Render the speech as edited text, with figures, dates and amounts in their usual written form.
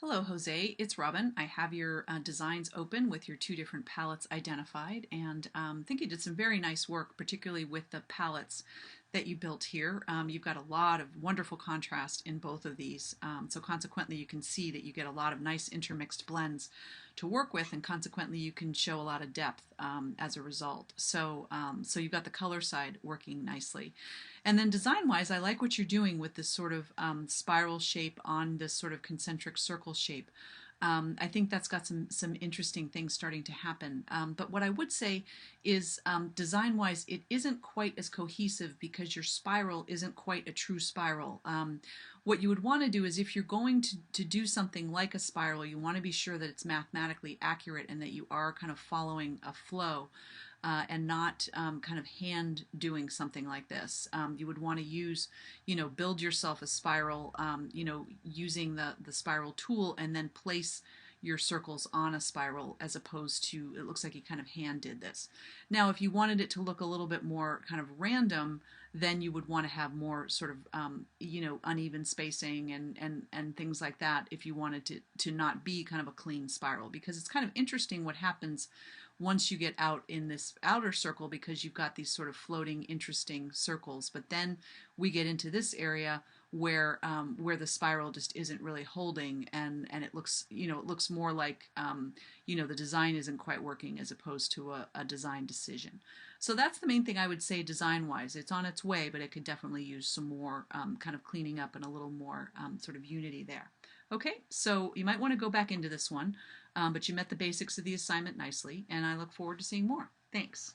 Hello, Jose. It's Robin. I have your designs open with your two different palettes identified, and I think you did some very nice work, particularly with the palettes that you built here. You've got a lot of wonderful contrast in both of these, so consequently you can see that you get a lot of nice intermixed blends to work with, and consequently you can show a lot of depth as a result. So you've got the color side working nicely. And then design-wise, I like what you're doing with this sort of spiral shape on this sort of concentric circle shape. I think that's got some interesting things starting to happen. But what I would say is design-wise, it isn't quite as cohesive because your spiral isn't quite a true spiral. What you would want to do is if you're going to do something like a spiral, you want to be sure that it's mathematically accurate and that you are kind of following a flow. And not kind of hand doing something like this. You would want to use, build yourself a spiral, using the spiral tool and then place your circles on a spiral as opposed to, it looks like you kind of hand did this. Now, if you wanted it to look a little bit more kind of random, then you would want to have more sort of, uneven spacing and things like that if you wanted to not be kind of a clean spiral, because it's kind of interesting what happens once you get out in this outer circle because you've got these sort of floating interesting circles. But then we get into this area where the spiral just isn't really holding, and it looks it looks more like the design isn't quite working as opposed to a design decision. So that's the main thing I would say design wise. It's on its way, but it could definitely use some more kind of cleaning up and a little more sort of unity there. Okay, so you might want to go back into this one, but you met the basics of the assignment nicely, and I look forward to seeing more. Thanks.